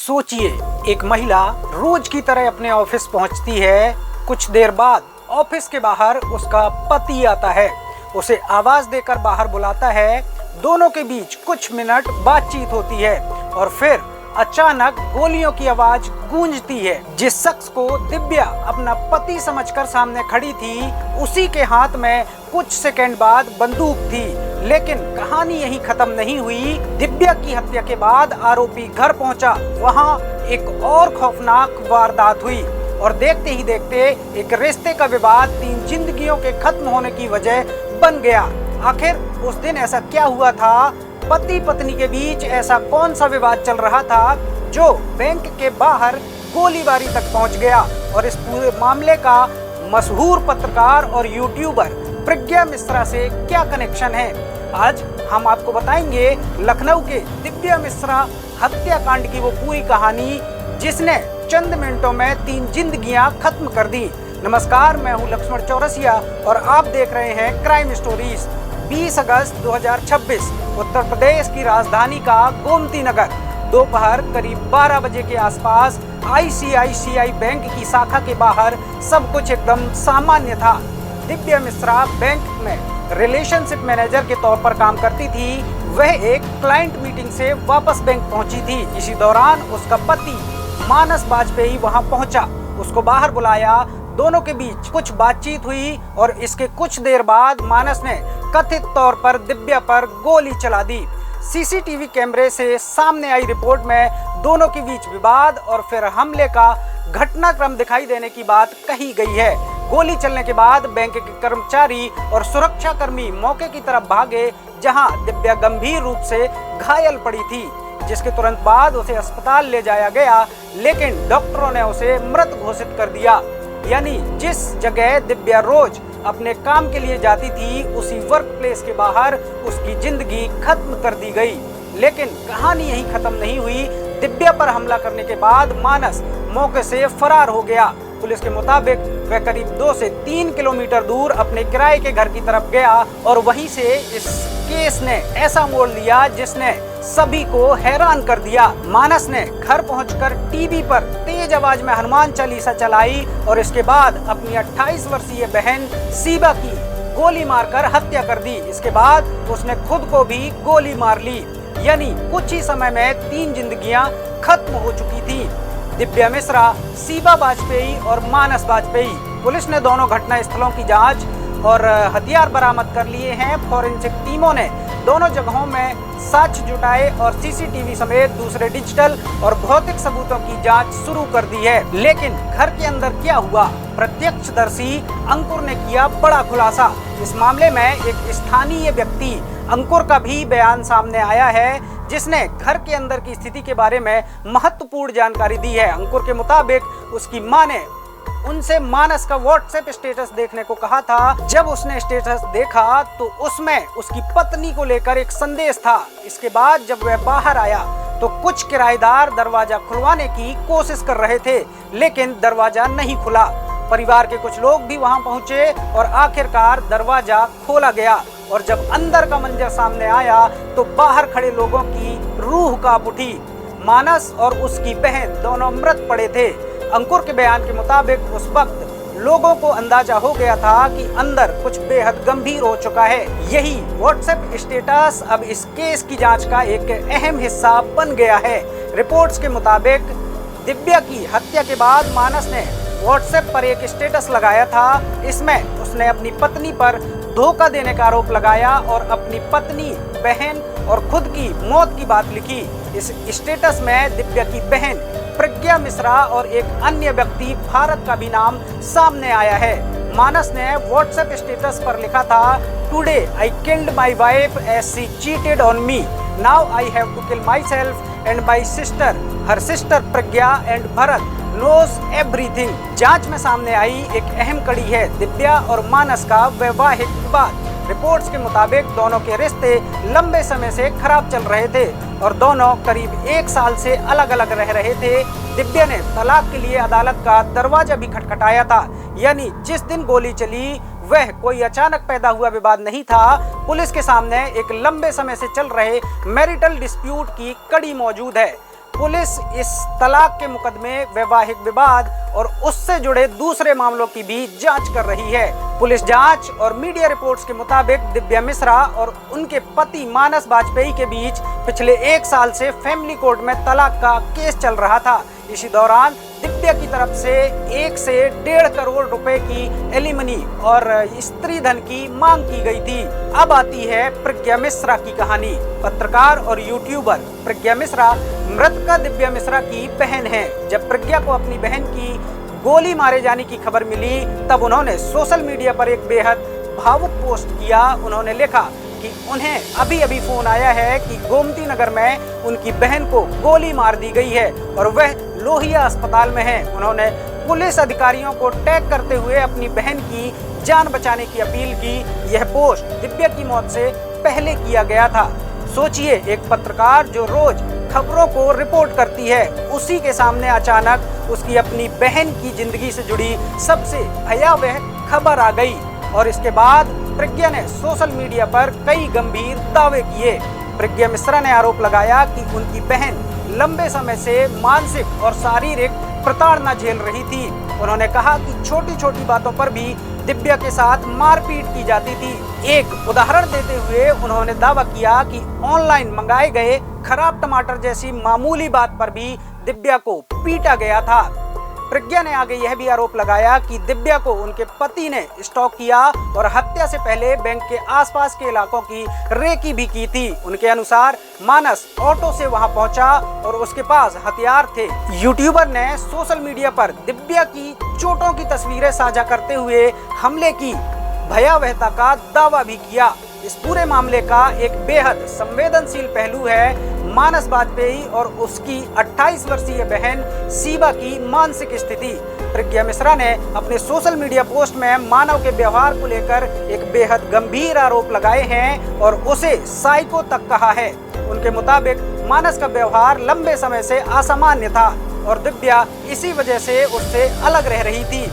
सोचिए, एक महिला रोज की तरह अपने ऑफिस पहुंचती है। कुछ देर बाद ऑफिस के बाहर उसका पति आता है, उसे आवाज देकर बाहर बुलाता है। दोनों के बीच कुछ मिनट बातचीत होती है और फिर अचानक गोलियों की आवाज गूंजती है। जिस शख्स को दिव्या अपना पति समझकर सामने खड़ी थी, उसी के हाथ में कुछ सेकंड बाद बंदूक थी। लेकिन कहानी यहीं खत्म नहीं हुई। दिव्या की हत्या के बाद आरोपी घर पहुंचा। वहां एक और खौफनाक वारदात हुई और देखते ही देखते एक रिश्ते का विवाद 3 जिंदगियों के खत्म होने की वजह बन गया। आखिर उस दिन ऐसा क्या हुआ था? पति पत्नी के बीच ऐसा कौन सा विवाद चल रहा था जो बैंक के बाहर गोलीबारी तक पहुंच गया? और इस पूरे मामले का मशहूर पत्रकार और यूट्यूबर प्रज्ञा मिश्रा से क्या कनेक्शन है? आज हम आपको बताएंगे लखनऊ के दिव्या मिश्रा हत्याकांड की वो पूरी कहानी, जिसने चंद मिनटों में 3 जिंदगियां खत्म कर दी। नमस्कार, मैं हूं लक्ष्मण चौरसिया और आप देख रहे हैं क्राइम स्टोरीज। 20 अगस्त 2026 उत्तर प्रदेश की राजधानी का गोमती नगर। दोपहर करीब 12 बजे के आसपास ICICI बैंक की शाखा के बाहर सब कुछ एकदम सामान्य था। दिव्या मिश्रा बैंक में रिलेशनशिप मैनेजर के तौर पर काम करती थी। वह एक क्लाइंट मीटिंग से वापस बैंक पहुंची थी। इसी दौरान उसका पति मानस वाजपेयी वहां पहुंचा, उसको बाहर बुलाया। दोनों के बीच कुछ बातचीत हुई और इसके कुछ देर बाद मानस ने कथित तौर पर दिव्या पर गोली चला दी। CCTV कैमरे से सामने आई रिपोर्ट में दोनों के बीच विवाद और फिर हमले का घटनाक्रम दिखाई देने की बात कही गई है। गोली चलने के बाद बैंक के कर्मचारी और सुरक्षा कर्मी मौके की तरफ भागे, जहां दिव्या गंभीर रूप से घायल पड़ी थी, जिसके तुरंत बाद उसे अस्पताल ले जाया गया। लेकिन डॉक्टरों ने उसे मृत घोषित कर दिया। यानी जिस जगह दिव्या रोज अपने काम के लिए जाती थी, उसी वर्क प्लेस के बाहर उसकी जिंदगी खत्म कर दी गई। लेकिन कहानी यहीं खत्म नहीं हुई। दिव्या पर हमला करने के बाद मानस मौके से फरार हो गया। पुलिस के मुताबिक वह करीब 2 से 3 किलोमीटर दूर अपने किराए के घर की तरफ गया और वहीं से इस केस ने ऐसा मोड़ लिया जिसने सभी को हैरान कर दिया। मानस ने घर पहुंचकर टीवी पर तेज आवाज में हनुमान चालीसा चलाई और इसके बाद अपनी 28 वर्षीय बहन सीबा की गोली मारकर हत्या कर दी। इसके बाद उसने खुद को भी गोली मार ली। यानी कुछ ही समय में 3 जिंदगियां खत्म हो चुकी थी। दिव्या मिश्रा, सीबा वाजपेयी और मानस वाजपेयी। पुलिस ने दोनों घटना स्थलों की जांच और हथियार बरामद कर लिए हैं। फॉरेंसिक टीमों ने दोनों जगहों में साक्ष्य जुटाए और CCTV समेत दूसरे डिजिटल और भौतिक सबूतों की जांच शुरू कर दी है। लेकिन घर के अंदर क्या हुआ? प्रत्यक्षदर्शी अंकुर ने किया बड़ा खुलासा। इस मामले में एक स्थानीय व्यक्ति अंकुर का भी बयान सामने आया है, जिसने घर के अंदर की स्थिति के बारे में महत्वपूर्ण जानकारी दी है। अंकुर के मुताबिक उसकी मां ने उनसे मानस का व्हाट्सएप स्टेटस देखने को कहा था। जब उसने स्टेटस देखा तो उसमें उसकी पत्नी को लेकर एक संदेश था। इसके बाद जब वह बाहर आया तो कुछ किराएदार दरवाजा खुलवाने की कोशिश कर रहे थे, लेकिन दरवाजा नहीं खुला। परिवार के कुछ लोग भी वहां पहुंचे और आखिरकार दरवाजा खोला गया और जब अंदर का मंजर सामने आया तो बाहर खड़े लोगों की रूह कांप उठी। मानस और उसकी बहन दोनों मृत पड़े थे। अंकुर के बयान के मुताबिक उस वक्त लोगों को अंदाजा हो गया था कि अंदर कुछ बेहद गंभीर हो चुका है। यही व्हाट्सएप स्टेटस अब इस केस की जांच का एक अहम हिस्सा बन गया है। रिपोर्ट्स के मुताबिक दिव्या की हत्या के बाद मानस ने व्हाट्सएप पर एक स्टेटस लगाया था। इसमें उसने अपनी पत्नी पर धोखा देने का आरोप लगाया और अपनी पत्नी, बहन और खुद की मौत की बात लिखी। इस स्टेटस में दिव्या की बहन प्रज्ञा मिश्रा और एक अन्य व्यक्ति भारत का भी नाम सामने आया है। मानस ने व्हाट्सएप स्टेटस पर लिखा था, today I killed my wife as she cheated on me. Now I have to kill myself and my sister, her sister Pragya and Bharat knows everything। जांच में सामने आई एक अहम कड़ी है दिव्या और मानस का वैवाहिक विवाद। रिपोर्ट्स के मुताबिक दोनों के रिश्ते लंबे समय से खराब चल रहे थे और दोनों करीब 1 साल से अलग अलग रह रहे थे। दिव्या ने तलाक के लिए अदालत का दरवाजा भी खटखटाया था। यानी जिस दिन गोली चली वह कोई अचानक पैदा हुआ विवाद नहीं था। पुलिस के सामने एक लंबे समय से चल रहे मैरिटल डिस्प्यूट की कड़ी मौजूद है। पुलिस इस तलाक के मुकदमे, वैवाहिक विवाद और उससे जुड़े दूसरे मामलों की भी जांच कर रही है। पुलिस जांच और मीडिया रिपोर्ट्स के मुताबिक दिव्या मिश्रा और उनके पति मानस बाजपेयी के बीच पिछले 1 साल से फैमिली कोर्ट में तलाक का केस चल रहा था। इसी दौरान दिव्या की तरफ से 1 से 1.5 करोड़ रुपए की एलिमनी और स्त्री धन की मांग की गई थी। अब आती है प्रज्ञा मिश्रा की कहानी। पत्रकार और यूट्यूबर प्रज्ञा मिश्रा मृतका दिव्या मिश्रा की बहन है। जब प्रज्ञा को अपनी बहन की गोली मारे जाने की खबर मिली, तब उन्होंने सोशल मीडिया पर एक बेहद भावुक पोस्ट किया। उन्होंने लिखा कि उन्हें अभी अभी फोन आया है कि गोमती नगर में उनकी बहन को गोली मार दी गई है और वह लोहिया अस्पताल में है। उन्होंने पुलिस अधिकारियों को टैग करते हुए अपनी बहन की जान बचाने की अपील की। यह पोस्ट दिव्या की मौत से पहले किया गया था। सोचिए, एक पत्रकार जो रोज खबरों को रिपोर्ट करती है, उसी के सामने अचानक उसकी अपनी बहन की जिंदगी से जुड़ी सबसे भयावह खबर आ गई। और इसके बाद प्रज्ञा ने सोशल मीडिया पर कई गंभीर दावे किए। प्रज्ञा मिश्रा ने आरोप लगाया कि उनकी बहन लंबे समय से मानसिक और शारीरिक प्रताड़ना झेल रही थी। उन्होंने कहा कि छोटी छोटी बातों पर भी दिव्या के साथ मारपीट की जाती थी। एक उदाहरण देते हुए उन्होंने दावा किया कि ऑनलाइन मंगाए गए खराब टमाटर जैसी मामूली बात पर भी दिव्या को पीटा गया था। प्रज्ञा ने आगे यह भी आरोप लगाया कि दिव्या को उनके पति ने स्टॉक किया और हत्या से पहले बैंक के आसपास के इलाकों की रेकी भी की थी। उनके अनुसार मानस ऑटो से वहां पहुंचा और उसके पास हथियार थे। यूट्यूबर ने सोशल मीडिया पर दिव्या की चोटों की तस्वीरें साझा करते हुए हमले की भयावहता का दावा भी किया। इस पूरे मामले का एक बेहद संवेदनशील पहलू है मानस बाजपेयी और उसकी 28 वर्षीय बहन शिवा की मानसिक स्थिति। प्रज्ञा मिश्रा ने अपने सोशल मीडिया पोस्ट में मानव के व्यवहार को लेकर एक बेहद गंभीर आरोप लगाए हैं और उसे साइको तक कहा है। उनके मुताबिक मानस का व्यवहार लंबे समय से असामान्य था और दिव्या इसी वजह से उससे अलग रह रही थी।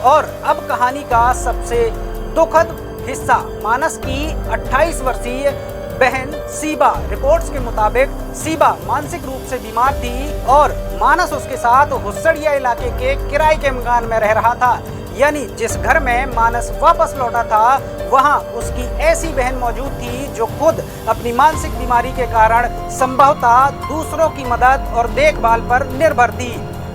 और अब कहानी का सबसे दुखद हिस्सा, मानस की 28 वर्षीय बहन शिवा। रिपोर्ट्स के मुताबिक शिवा मानसिक रूप से बीमार थी और मानस उसके साथ हुस्सड़िया इलाके के किराए के मकान में रह रहा था। यानी जिस घर में मानस वापस लौटा था, वहां उसकी ऐसी बहन मौजूद थी जो खुद अपनी मानसिक बीमारी के कारण संभवतः दूसरों की मदद और देखभाल पर निर्भर थी।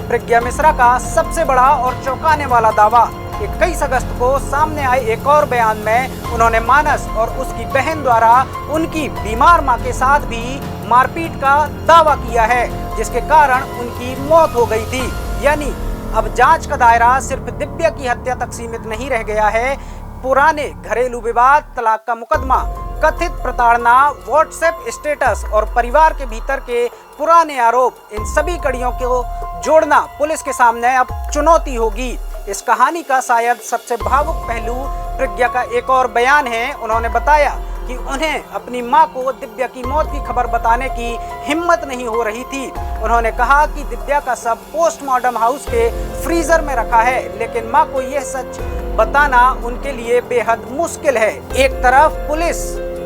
प्रज्ञा मिश्रा का सबसे बड़ा और चौंकाने वाला दावा 21 अगस्त को सामने आए एक और बयान में उन्होंने मानस और उसकी बहन द्वारा उनकी बीमार मां के साथ भी मारपीट का दावा किया है, जिसके कारण उनकी मौत हो गई थी। यानी अब जांच का दायरा सिर्फ दिव्या की हत्या तक सीमित नहीं रह गया है। पुराने घरेलू विवाद, तलाक का मुकदमा, कथित प्रताड़ना, व्हाट्सएप स्टेटस और परिवार के भीतर के पुराने आरोप, इन सभी कड़ियों को जोड़ना पुलिस के सामने अब चुनौती होगी। इस कहानी का शायद सबसे भावुक पहलू प्रज्ञा का एक और बयान है। उन्होंने बताया कि उन्हें अपनी मां को दिव्या की मौत की खबर बताने की हिम्मत नहीं हो रही थी। उन्होंने कहा कि दिव्या का शव पोस्टमार्टम हाउस के फ्रीजर में रखा है, लेकिन मां को यह सच बताना उनके लिए बेहद मुश्किल है। एक तरफ पुलिस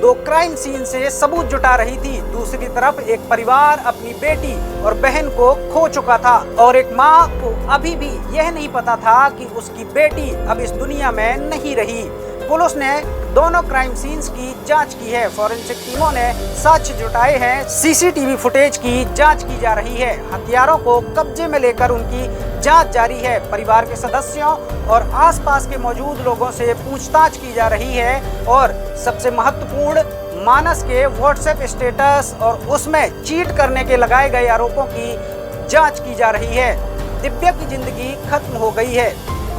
2 क्राइम सीन से सबूत जुटा रही थी, दूसरी तरफ एक परिवार अपनी बेटी और बहन को खो चुका था और एक मां को अभी भी यह नहीं पता था कि उसकी बेटी अब इस दुनिया में नहीं रही। पुलिस ने दोनों क्राइम सीन्स की जांच की है। फॉरेंसिक टीमों ने साक्ष्य जुटाए हैं। सीसीटीवी फुटेज की जांच की जा रही है। हथियारों को कब्जे में लेकर उनकी जांच जारी है। परिवार के सदस्यों और आसपास के मौजूद लोगों से पूछताछ की जा रही है और सबसे महत्वपूर्ण, मानस के व्हाट्सएप स्टेटस और उसमें चीट करने के लगाए गए आरोपों की जांच की जा रही है। दिव्या की जिंदगी खत्म हो गई है।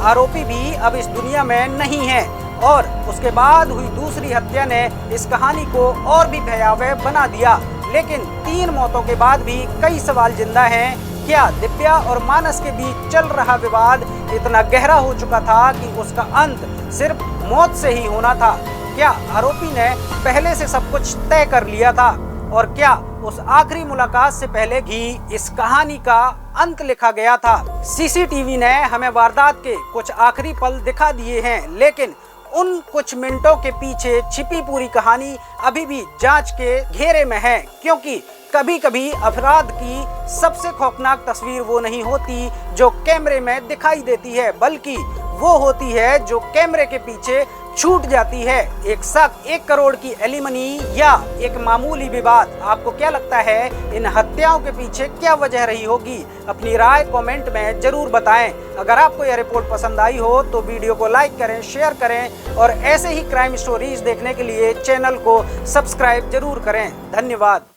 आरोपी भी अब इस दुनिया में नहीं है और उसके बाद हुई दूसरी हत्या ने इस कहानी को और भी भयावह बना दिया। लेकिन 3 मौतों के बाद भी कई सवाल जिंदा हैं। क्या दिव्या और मानस के बीच चल रहा विवाद इतना गहरा हो चुका था कि उसका अंत सिर्फ मौत से ही होना था? क्या आरोपी ने पहले से सब कुछ तय कर लिया था? और क्या उस आखिरी मुलाकात से पहले ही इस कहानी का अंत लिखा गया था? सीसीटीवी ने हमें वारदात के कुछ आखिरी पल दिखा दिए हैं, लेकिन उन कुछ मिनटों के पीछे छिपी पूरी कहानी अभी भी जांच के घेरे में है, क्योंकि कभी कभी अपराध की सबसे खौफनाक तस्वीर वो नहीं होती जो कैमरे में दिखाई देती है, बल्कि वो होती है जो कैमरे के पीछे छूट जाती है। एक शख्स 1 करोड़ की एलिमनी या एक मामूली विवाद। आपको क्या लगता है इन हत्याओं के पीछे क्या वजह रही होगी? अपनी राय कमेंट में जरूर बताएं। अगर आपको यह रिपोर्ट पसंद आई हो तो वीडियो को लाइक करें, शेयर करें और ऐसे ही क्राइम स्टोरीज देखने के लिए चैनल को सब्सक्राइब जरूर करें। धन्यवाद।